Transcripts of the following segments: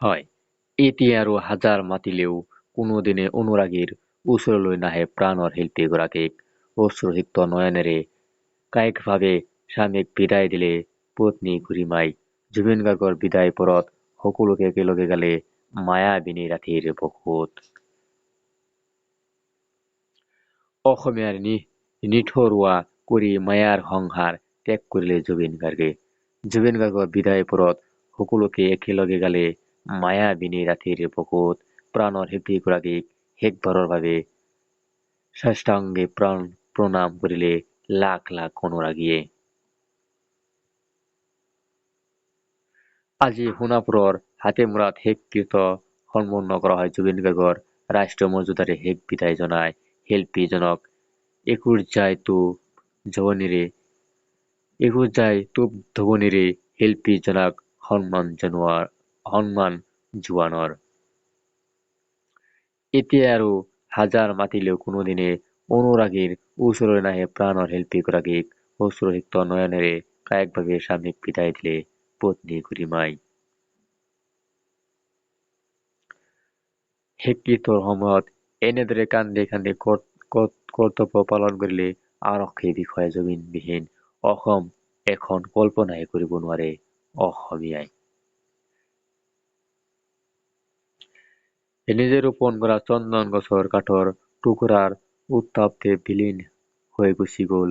হয়। এতিয়া আৰু হাজাৰ মাতিলেও কোনোদিনে অনুৰাগীৰ ওচৰলৈ নাহে প্ৰাণৰ শিল্পীগৰাকীক। অশ্ৰুসিক্ত নয়নেৰে কায়িকভাৱে স্বামীক বিদায় দিলে পত্নী গৰিমাই। জুবিন গাৰ্গৰ বিদায় পৰত সকলোকে একেলগে গালে মায়াবিনী ৰাতিৰ বুকুত। অসমীয়াৰ নিঠৰুৱা কৰি মায়াৰ সংসাৰ ত্যাগ কৰিলে জুবিন গাৰ্গে। জুবিন গাৰ্গৰ বিদায় পৰত সকলোকে একেলগে গালে মায়াবিনী ৰাতিৰ বুকুত। প্ৰাণৰ শিল্পীগৰাকীক শেষবাৰৰ বাবে সাষ্টাংগে প্ৰণাম কৰিলে লাখ লাখ অনুৰাগীয়ে। আজি সোণাপুৰৰ হাতেমুৰাত শেষকৃত্য সম্পন্ন কৰা হয়। জুবিন গাৰ্গৰ ৰাষ্ট্ৰীয় মৰ্যাদাৰে শেষ বিদায় জনাই শিল্পীজনক একোযাই তোপ ধবনিৰে শিল্পীজনক সন্মান জনোৱাৰ এতিয়া আৰু হাজাৰ মাতিলেও কোনোদিনে অনুৰাগীৰ ওচৰলৈ নাহে প্ৰাণৰ শিল্পীগৰাকীক। অশ্ৰুসিক্ত নয়নেৰে কায়িকভাৱে স্বামীক বিদায় দিলে পত্নী গৰিমাই। শেষকৃত্যৰ সময়ত এনেদৰে কান্দি কান্দি কৰ্তব্য পালন কৰিলে আৰক্ষী বিষয়া জুবিনবিহীন অসম এখন কল্পনাই কৰিব নোৱাৰে অসমীয়াই। নিজে ৰোপণ কৰা চন্দন গছৰ কাঠৰ টুকুৰাৰ উত্তাপতে বিলীন হৈ গুচি গ'ল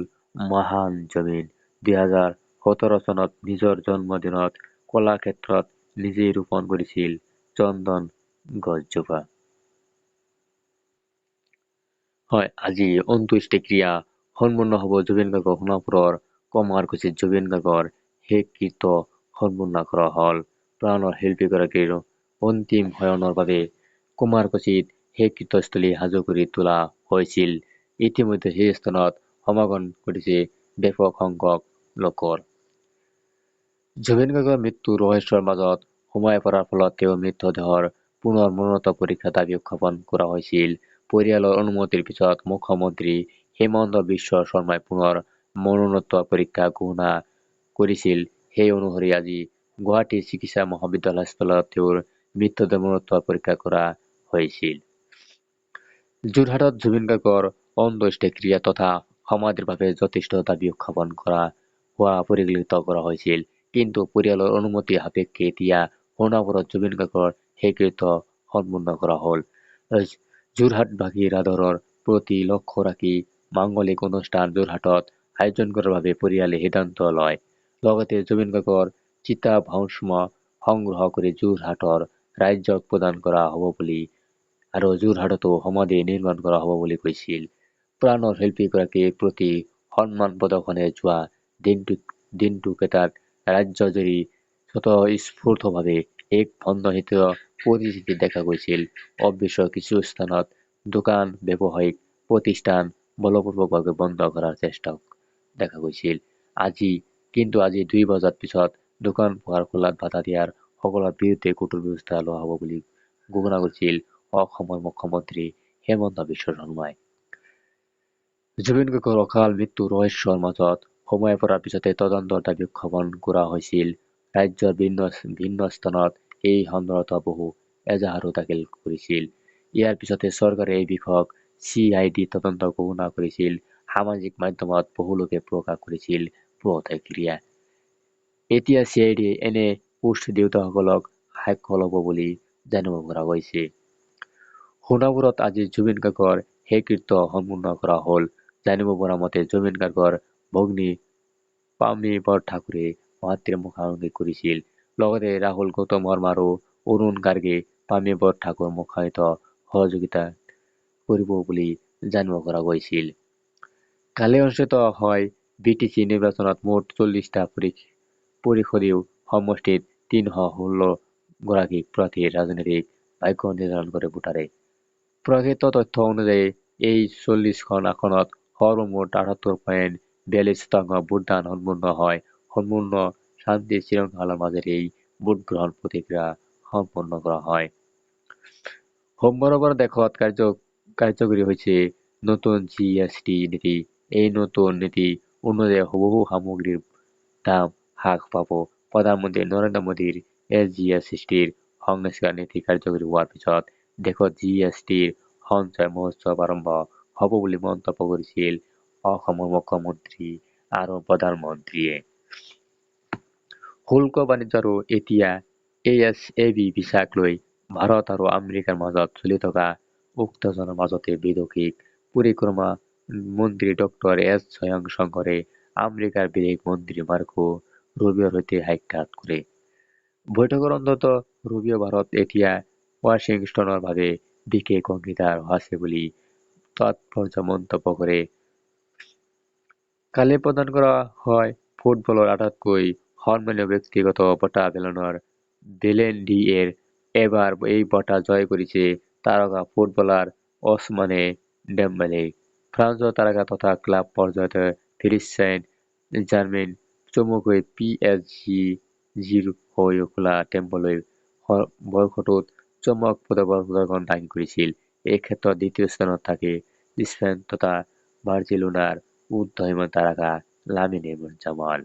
মহান জুবিন। 2017 চনত নিজৰ জন্মদিনত কলাক্ষেত্ৰত নিজেই ৰোপণ কৰিছিল চন্দন গছজোপা। হয়, আজি অন্ত্যেষ্টিক্ৰিয়া সম্পন্ন হ'ব জুবিন গাৰ্গৰ সোণাপুৰৰ কমাৰকুছিত। জুবিন গাৰ্গৰ শেষকৃত্য সম্পন্ন কৰা হ'ল। প্ৰাণৰ শিল্পীগৰাকীৰ অন্তিম শয়নৰ বাবে কুমাৰকুছিত শেষকৃত্যস্থলী সাজু কৰি তোলা হৈছিল। ইতিমধ্যে সেই স্থানত সমাগম ঘটিছে ব্যাপক সংখ্যক লোকৰ। জুবিন গাৰ্গৰ মৃত্যুৰ ৰহস্যৰ মাজত সোমাই পৰাৰ ফলত তেওঁৰ মৃতদেহৰ পুনৰ মৰণোত্তৰ পৰীক্ষাৰ দাবী উত্থাপন কৰা হৈছিল। পৰিয়ালৰ অনুমতিৰ পিছত মুখ্যমন্ত্ৰী হিমন্ত বিশ্ব শৰ্মাই পুনৰ মৰণোত্তৰ পৰীক্ষা ঘোষণা কৰিছিল। সেই অনুসৰি আজি গুৱাহাটী চিকিৎসা মহাবিদ্যালয় হাস্পতালত তেওঁৰ মৃতদেহৰ মৰণোত্তৰ পৰীক্ষা কৰা হৈছিল। যোৰহাটত জুবিন গাৰ্গৰ অন্ত্যেষ্টিক্ৰিয়া তথা সমাধিৰ বাবে যথেষ্ট দাবী উত্থাপন হোৱা পৰিলক্ষিত কৰা হৈছিল। কিন্তু পৰিয়ালৰ অনুমতি সাপেক্ষে এতিয়া সোণাপুৰত জুবিন গাৰ্গৰ শেষকৃত্য সম্পন্ন কৰা হ'ল। যোৰহাটবাসীৰ আদৰৰ প্ৰতি লক্ষ্য ৰাখি মাংগলিক অনুষ্ঠান যোৰহাটত আয়োজন কৰাৰ বাবে পৰিয়ালে সিদ্ধান্ত লয়। লগতে জুবিন গাৰ্গৰ চিতাভস্ম সংগ্ৰহ কৰি যোৰহাটৰ ৰাইজক প্ৰদান কৰা হ'ব বুলি আৰু যোৰহাটতো সমাধি নিৰ্মাণ কৰা হ'ব বুলি কৈছিল। প্ৰাণৰ শিল্পীগৰাকীৰ প্ৰতি সন্মান প্ৰদৰ্শনে যোৱা দিনটোকেইটাত ৰাজ্যজুৰি স্বতঃস্ফূৰ্তভাৱে এক বন্ধনশীল পৰিস্থিতি দেখা গৈছিল। অৱশ্যে কিছু স্থানত দোকান, ব্যৱসায়িক প্ৰতিষ্ঠান বলপূৰ্বকভাৱে বন্ধ কৰাৰ চেষ্টাও দেখা গৈছিল। কিন্তু আজি 2 বজাৰ পিছত দোকান পোহাৰ খোলাত বাধা দিয়াৰ সকলৰ বিৰুদ্ধে কঠোৰ ব্যৱস্থা লোৱা হ'ব বুলি ঘোষণা কৰিছিল অসমৰ মুখ্যমন্ত্ৰী হিমন্ত বিশ্ব শৰ্মাই। জুবিন গাৰ্গৰ অকাল মৃত্যুৰ ৰহস্যৰ মাজত সোমাই পৰাৰ পিছতে তদন্তৰ দাবী উত্থাপন কৰা হৈছিল। ৰাজ্যৰ ভিন্ন স্থানত এই সন্দৰ্ভত বহু এজাহাৰো দাখিল কৰিছিল। ইয়াৰ পিছতে চৰকাৰে এই বিষয়ক CID তদন্ত ঘোষণা কৰিছিল। সামাজিক মাধ্যমত বহু লোকে প্ৰকাশ কৰিছিল প্ৰতিক্ৰিয়া। এতিয়া CID এনে পোষ্ট দেউতাসকলক সাক্ষ্য ল'ব বুলি জানিব পৰা গৈছে। সোণাপুৰত আজি জুবিন গাৰ্গৰ শেষকৃত্য সম্পন্ন কৰা হ'ল। জানিব পৰা মতে জুবিন গাৰ্গৰ ভগ্নী পামী বৰঠাকুৰে মাতৃৰ মুখাগ্নি কৰিছিল। লগতে ৰাহুল গৌতম শৰ্মা আৰু অৰুণ গাৰ্গে পামী বৰঠাকুৰৰ মুখাগ্নিত সহযোগিতা কৰিব বুলি জানিব পৰা গৈছিল। কালি অনুষ্ঠিত হয় BTC নিৰ্বাচনত মুঠ 40টা পৰিষদীয় সমষ্টিত 316 গৰাকী প্ৰাৰ্থীৰ ৰাজনৈতিক ভাগ্য নিৰ্ধাৰণ কৰে ভোটাৰে। প্ৰকাশিত তথ্য অনুযায়ী এই 40খন আসনত সৰ্বমুঠ 78.42% ভোটদান সম্পন্ন হয়। সম্পূৰ্ণ শান্তি শৃংখলাৰ মাজেৰে এই ভোটগ্ৰহণ প্ৰক্ৰিয়া সম্পন্ন কৰা হয়। সোমবাৰৰ পৰা দেশত কাৰ্যকৰী হৈছে নতুন GST নীতি। এই নতুন নীতি অনুযায়ী বহু সামগ্ৰীৰ দাম হ্ৰাস পাব। প্ৰধানমন্ত্ৰী নৰেন্দ্ৰ মোদীৰ SGS সৃষ্টিৰ সংস্কাৰ নীতি কাৰ্যকৰী হোৱাৰ পিছত দেশত GSTৰ সঞ্চয় মহোৎসৱ আৰম্ভ হ'ব বুলি মন্তব্য কৰিছিল অসমৰ মুখ্যমন্ত্ৰী আৰু প্ৰধানমন্ত্ৰীয়ে। শুল্ক বাণিজ্য আৰু এতিয়া ASAB ভিছাক লৈ ভাৰত আৰু আমেৰিকাৰ মাজত চলি থকা উত্তেজনাৰ মাজতে বৈদেশিক পৰিক্ৰমা মন্ত্ৰী ডক্টৰ এছ জয়শংকৰে আমেৰিকাৰ বিদেশ মন্ত্ৰী মাৰ্কো ৰুবিঅ'ৰ সৈতে সাক্ষাৎ কৰে। বৈঠকৰ অন্তত ৰুবিঅ' ভাৰত এতিয়া ৱাশ্বিংটনৰ বাবে বিশেষ অংশীদাৰ আছে বুলি তাৎপৰ্য মন্তব্য কৰে। কালি প্ৰদান কৰা হয় ফুটবলৰ আটাইতকৈ সন্মানীয় ব্যক্তিগত বঁটা বেলন ডি'ৰ এবাৰ এই বঁটা জয় কৰিছে তাৰকা ফুটবলাৰ ওছমানে ডেম্বেলে। ফ্ৰান্সৰ তাৰকা তথা ক্লাব পৰ্যায়ত পেৰিছ ছেইণ্ট-জাৰ্মেইন চমুকৈ PSGৰ হৈ খোলা টেম্পলৈ বৰ্ষটোত চমক প্ৰদৰ্শন দাঙি কৰিছিল। এই ক্ষেত্ৰত দ্বিতীয় স্থানত থাকে স্পেইন তথা বাৰ্চিলোনাৰ উদীয়মান তাৰকা লামিনে জামাল।